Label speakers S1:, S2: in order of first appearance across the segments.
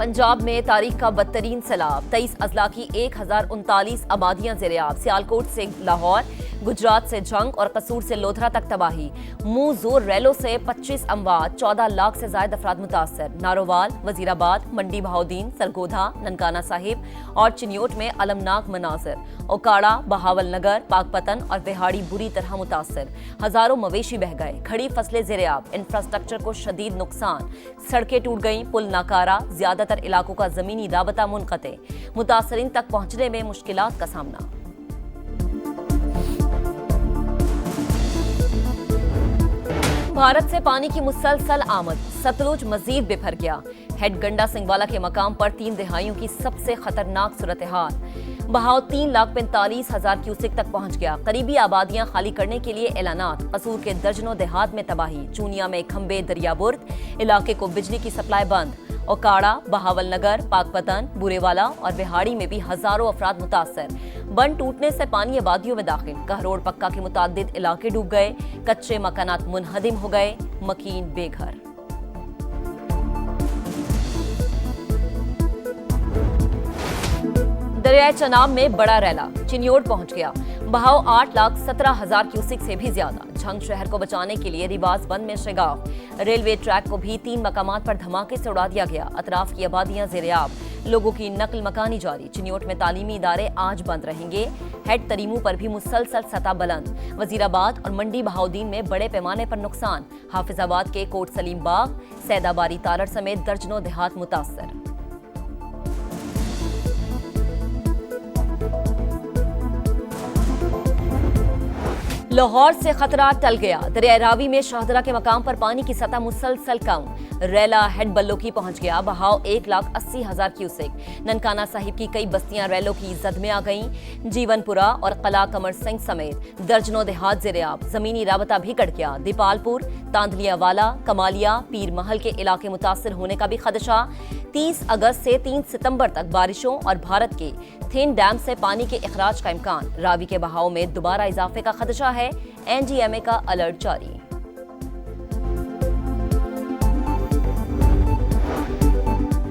S1: पंजाब में तारीख का बदतरीन सैलाब, 23 अजला की 1039 आबादियां ज़ेर-ए-आब। सियालकोट से लाहौर, गुजरात से जंग और कसूर से लोधरा तक तबाही। मुंह जोर रैलों से 25 अमवात, 14 लाख से ज्यादा अफराद मुतासर। नारोवाल, वजीराबाद, मंडी बहाउद्दीन, सरगोधा, ननकाना साहिब और चिन्योट में अलमनाक मनाजर। ओकाड़ा, बहावल नगर, पाकपतन और बिहाड़ी बुरी तरह मुतासर। हजारों मवेशी बह गए, खड़ी फसलें ज़ेर-ए-आब, इंफ्रास्ट्रक्चर को शदीद नुकसान। सड़कें टूट गईं, पुल नाकारा, ज्यादातर इलाकों का जमीनी राबता मुनक़ते। मुतासरीन तक पहुंचने में मुश्किलात का सामना। भारत से पानी की मुसलसल आमद, सतलुज मजीद बिफर गया। हेड गंडा सिंगवाला के मकाम पर 3 दिहाइयों की सबसे खतरनाक सूरत हाल। बहाव 3,45,000 क्यूसेक तक पहुंच गया। करीबी आबादियां खाली करने के लिए ऐलानात। कसूर के दर्जनों देहात में तबाही। चूनिया में खंबे दरियाबुर्द, इलाके को बिजली की सप्लाई बंद। ओकाड़ा, बहावल नगर, पाकपतन, बुरेवाला और बिहाड़ी में भी हजारों अफराद मुतासर। बंद टूटने से पानी आबादियों में दाखिल। कहरोड़ पक्का के मुतादिद इलाके डूब गए। कच्चे मकानात मुनहदिम हो गए, मकीन बेघर। दरियाए चनाब में बड़ा रैला, चिन्योट पहुंच गया। बहाव 8,17,000 क्यूसेक से भी ज्यादा। झंग शहर को बचाने के लिए रिवाज बंद में शिगाफ। रेलवे ट्रैक को भी 3 मकामात पर धमाके से उड़ा दिया गया। अतराफ की आबादियां ज़ेर-ए-आब, लोगों की नकल मकानी जारी। चिन्योट में तालीमी इदारे आज बंद रहेंगे। हेड तरीमू पर भी मुसलसल सतह बुलंद। वजीराबाद और मंडी बहाउद्दीन में बड़े पैमाने पर नुकसान। हाफिजाबाद के कोट सलीम बाग, सैदाबारी तारड़ समेत दर्जनों देहात मुतासर। लाहौर से खतरा टल गया। दरियाए रावी में शाहदरा के मकाम पर पानी की सतह मुसलसल कम। रैला हेड बल्लोकी पहुंच गया। बहाव 1,80,000 क्यूसेक। ननकाना साहिब की कई बस्तियां रैलों की जद में आ गईं। जीवनपुरा और कला कमर सिंह समेत दर्जनों देहात ज़ेर-ए-आब। जमीनी राबता भी कट गया। दीपालपुर, तांदलियावाला, कमालिया, पीर महल के इलाके मुतासर होने का भी खदशा। 30 अगस्त से 3 सितंबर तक बारिशों और भारत के थेन डैम से पानी के इखराज का इम्कान। रावी के बहाव में दोबारा इजाफे का खदशा है। एनडीएमए का अलर्ट जारी।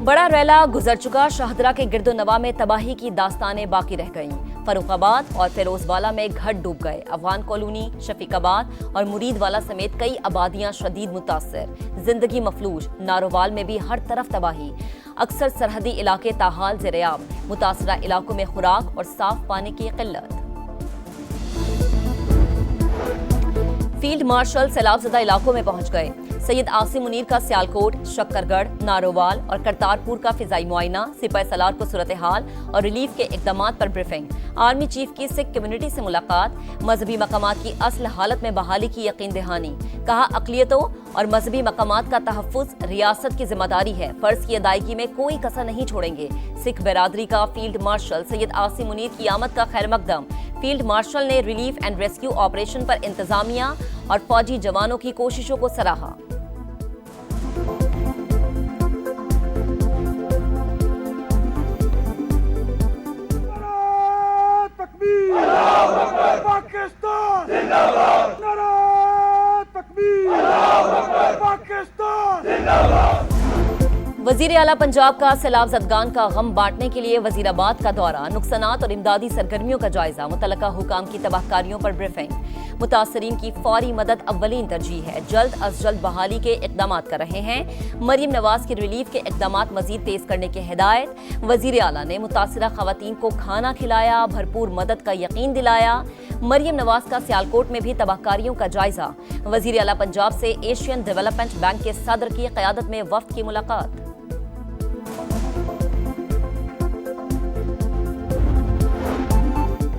S1: बड़ा रैला गुजर चुका। शाहदरा के गिरदोनवा में तबाही की दास्तानें बाकी रह गईं। फरुखाबाद और फिरोजवाला में घर डूब गए। अफगान कॉलोनी, शफीकाबाद और मुरीदवाला समेत कई आबादियां शदीद मुतासर। जिंदगी मफलूज। नारोवाल में भी हर तरफ तबाही। अक्सर सरहदी इलाके ताहाल ज़ेर-ए-आब। मुतासरा इलाकों में खुराक और साफ पानी की किल्लत। फील्ड मार्शल सैलाबज़दा इलाकों में पहुंच गए। सैयद आसिम मुनीर का सियालकोट, शक्करगढ़, नारोवाल और करतारपुर का फिजाई मुआयना। सिपाही सलार को सूरत हाल और रिलीफ के इकदामात पर ब्रीफिंग। आर्मी चीफ की सिख कम्युनिटी से मुलाकात। मजहबी मकामात की असल हालत में बहाली की यकीन दहानी। कहा, अक़लियतों और मजहबी मकामात का तहफ़्फ़ुज़ रियासत की जिम्मेदारी है। फर्ज की अदायगी में कोई कसर नहीं छोड़ेंगे। सिख बरादरी का फील्ड मार्शल सैयद आसिम मुनीर की आमद का खैर मकदम। फील्ड मार्शल ने रिलीफ एंड रेस्क्यू ऑपरेशन पर इंतजामिया और फौजी जवानों की कोशिशों को सराहा।
S2: पाकिस्तान जिंदाबाद, नारा तकबीर, पाकिस्तान जिंदाबाद।
S1: वजीर आला पंजाब का सैलाब ज़दगान का गम बांटने के लिए वजीराबाद का दौरा। नुकसानात और इमदादी सरगर्मियों का जायजा। मुतल्लका हुकाम की तबाहकारियों पर ब्रीफिंग। मुतासरीन की फौरी मदद अव्वलीन तरजीह है। जल्द अज जल्द बहाली के इक़दामात कर रहे हैं। मरीम नवाज की रिलीफ के इक़दामात मजीद तेज करने की हिदायत। वजीर आला ने मुतासरा खवातीन को खाना खिलाया, भरपूर मदद का यकीन दिलाया। मरीम नवाज का सियालकोट में भी तबाहकारियों का जायजा। वजीर आला पंजाब से एशियन डेवलपमेंट बैंक के सदर की क़यादत में वफ्द की मुलाकात।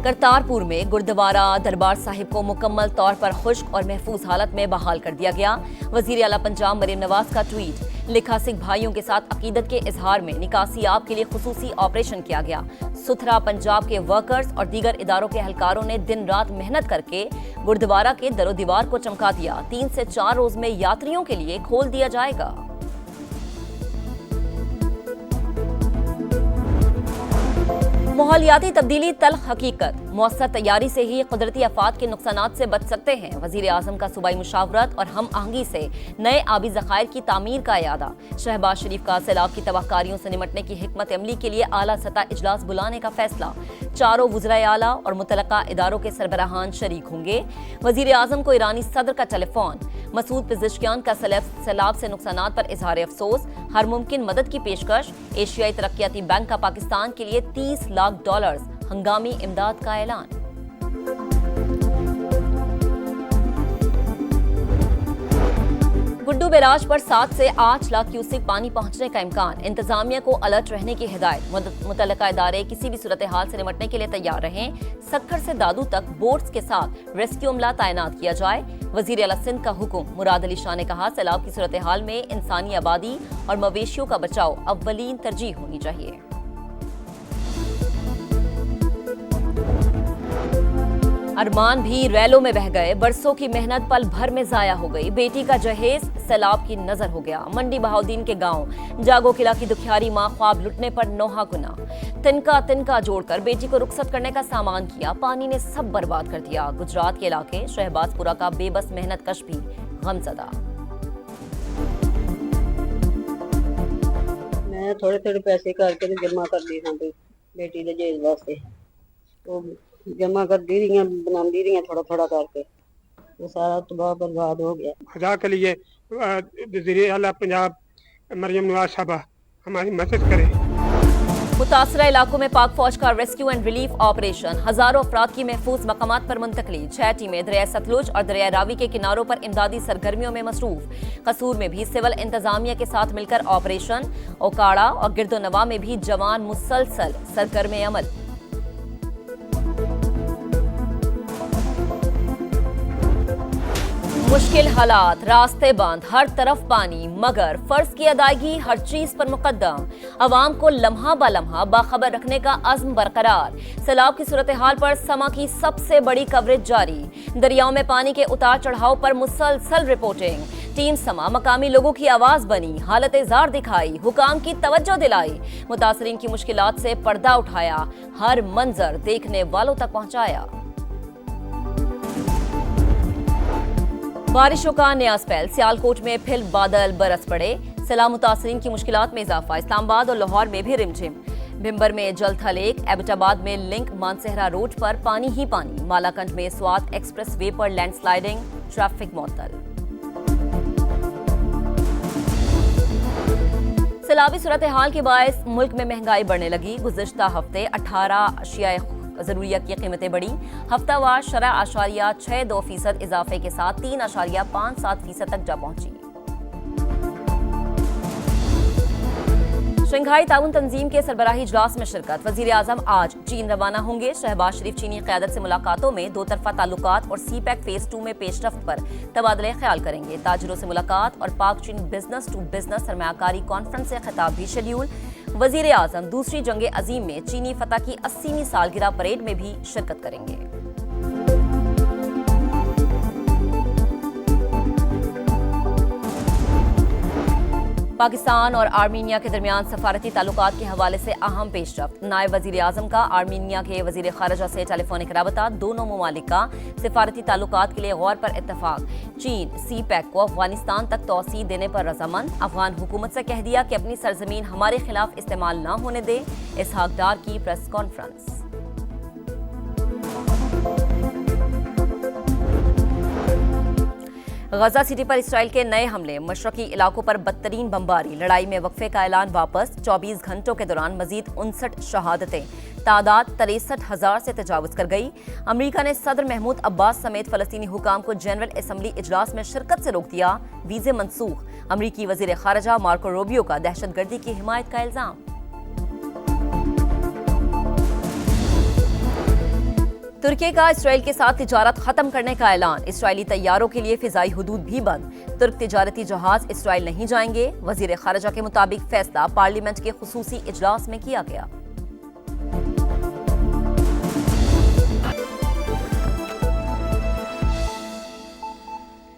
S1: करतारपुर में गुरुद्वारा दरबार साहिब को मुकम्मल तौर पर खुश्क और महफूज हालत में बहाल कर दिया गया। वजीर आला पंजाब मरीम नवाज का ट्वीट। लिखा, सिख भाइयों के साथ अकीदत के इजहार में निकासी आब के लिए खुसूसी ऑपरेशन किया गया। सुथरा पंजाब के वर्कर्स और दीगर इदारों के एहलकारों ने दिन रात मेहनत करके गुरुद्वारा के दरो दीवार को चमका दिया। 3 से 4 रोज में यात्रियों के लिए खोल दिया जाएगा। माहौलियाती तब्दीली तल्ख हकीकत, मौसर तैयारी से ही कुदरती आफात के नुकसानात से बच सकते हैं। वजीर आजम का सूबाई मुशावरत और हम आहंगी से नए आबी ज़खायर की तामीर का इरादा। शहबाज शरीफ का सैलाब की तबाहकारियों से निमटने की हिकमत अमली के लिए आला सतह इजलास बुलाने का फैसला। चारों वज़राए आला और मुतलका इदारों के सरबराहान शरीक होंगे। वजीर आजम को ईरानी सदर का टेलीफोन। मसूद पिज़िश्कियान का सैलाब से नुकसानात पर इजहार अफसोस, हर मुमकिन मदद की पेशकश। एशियाई तरक्याती बैंक का पाकिस्तान के लिए $30 लाख हंगामी इमदाद का ऐलान। गुड्डू बैराज पर 7 से 8 लाख क्यूसेक पानी पहुंचने का इम्कान। इंतजामिया को अलर्ट रहने की हिदायत। मुतल्लिका इदारे किसी भी सूरत हाल से निमटने के लिए तैयार रहें। सक्खर से दादू तक बोट्स के साथ रेस्क्यू अमला तैनात किया जाए। वजीर आला सिंध का हुक्म। मुराद अली शाह ने कहा, सैलाब की सूरत हाल में इंसानी आबादी और मवेशियों का बचाव अव्वलीन तरजीह होनी चाहिए। अरमान भी रैलों में बह गए। बरसों की मेहनत पल भर में जाया हो गई। बेटी का जहेज सैलाब की नजर हो गया। मंडी बहाउद्दीन के गांव जागो किला की दुखियारी मां ख्वाब लुटने पर नौहा गुना। तिनका तिनका जोड़कर बेटी को रुखसत करने का सामान किया, पानी ने सब बर्बाद कर दिया। गुजरात के इलाके शहबाजपुरा का बेबस मेहनत कश भी गमजदा।
S3: मैं थोड़े थोड़े पैसे करके जमा कर दी हाँ बेटी के जहेज वास्ते, तो जमा कर दी रही बना दी रही थोड़ा थोड़ा करके, वो सारा तबाह बर्बाद हो गया।
S4: खुदा के लिए वज़ीर आला पंजाब मरियम नवाज साहबा हमारी मदद करे।
S1: मुतासरा इलाकों में पाक फौज का रेस्क्यू एंड रिलीफ ऑपरेशन। हजारों अफराद की महफूज मकामात पर मुंतकली। 6 टीमें दरिया सतलुज और दरिया रावी के किनारों पर इमदादी सरगर्मियों में मसरूफ। कसूर में भी सिविल इंतजामिया के साथ मिलकर ऑपरेशन। ओकाड़ा और गिरदोनवा में भी जवान मुसलसल सरगर्म अमल। मुश्किल हालात, रास्ते बंद, हर तरफ पानी, मगर फर्ज की अदायगी हर चीज पर मुकद्दम। अवाम को लम्हा ब लम्हा बाखबर रखने का अज़्म बरकरार। सैलाब की सूरत हाल पर समा की सबसे बड़ी कवरेज जारी। दरियाओं में पानी के उतार चढ़ाव पर मुसलसल रिपोर्टिंग। टीम समा मकामी लोगों की आवाज बनी, हालत जार दिखाई, हुकाम की तवज्जो दिलाई, मुतासरीन की मुश्किलात से पर्दा उठाया, हर मंजर देखने वालों तक पहुंचाया। बारिशों का नया स्पेल। सियालकोट में फिर बादल बरस पड़े। सैलाब मुतासरीन की मुश्किलात में इजाफा। इस्लामाबाद और लाहौर में भी रिमझिम। भिम्बर में जलथा लेक, एबटाबाद में लिंक मानसेहरा रोड पर पानी ही पानी। मालाकंड में स्वात एक्सप्रेस वे पर लैंडस्लाइडिंग, ट्रैफिक मुअत्तल। सैलाबी सूरत हाल के बायस मुल्क में महंगाई बढ़ने लगी। गुज़िश्ता हफ्ते 18 अशिया ज़रूरिया की कीमतें बढ़ी। हफ्तावार शरह 6.2% इजाफे के साथ 3.57% तक जा पहुंची। शंघाई ताउन तंजीम के सरबराही इजलास में शिरकत। वजीर आजम आज चीन रवाना होंगे। शहबाज शरीफ चीनी क़यादत से मुलाकातों में दो तरफा ताल्लुकात और CPEC फेज 2 में पेशरफ्त पर तबादले ख्याल करेंगे। ताजिरों से मुलाकात और पाक चीन बिजनेस टू बिजनेस सरमायाकारी कॉन्फ्रेंस से खिताब भी शेड्यूल। वजीर आजम दूसरी जंग अजीम में चीनी फतह की 80वीं सालगिरह परेड में भी शिरकत करेंगे। पाकिस्तान और आर्मीनिया के दरमियान सफारती ताल्लुकात के हवाले से अहम पेशरफ्त। नायब वजीर आजम का आर्मीनिया के वजीर खारजा से टेलीफोनिक राबता। दोनों ममालिक का सफारती ताल्लुकात के लिए गौर पर इत्तफाक। चीन CPEC को अफगानिस्तान तक तोसी देने पर रजामंद। अफगान हुकूमत से कह दिया कि अपनी सरजमीन हमारे खिलाफ इस्तेमाल न होने दे। इसहाक डार की प्रेस कॉन्फ्रेंस। गजा सिटी पर इसराइल के नए हमले। मशरकी इलाकों पर बदतरीन बमबारी। लड़ाई में वक्फे का ऐलान वापस। 24 घंटों के दौरान मजीद 59 शहादतें। तादाद 63,000 से तजावुज कर गई। अमेरिका ने सदर महमूद अब्बास समेत फलस्तीनी हुकाम को जनरल असम्बली इजलास में शिरकत से रोक दिया। वीजे मनसूख। अमेरिकी वजीर खारजा मार्को रूबियो का दहशतगर्दी की हिमायत का इल्जाम। तुर्की का इसराइल के साथ तिजारत खत्म करने का ऐलान। इसराइली तैयारों के लिए फिजाई हुदूद भी बंद। तुर्क तिजारती जहाज इसराइल नहीं जाएंगे। वजीर खारजा के मुताबिक फैसला पार्लियामेंट के खुसूसी इजलास में किया गया।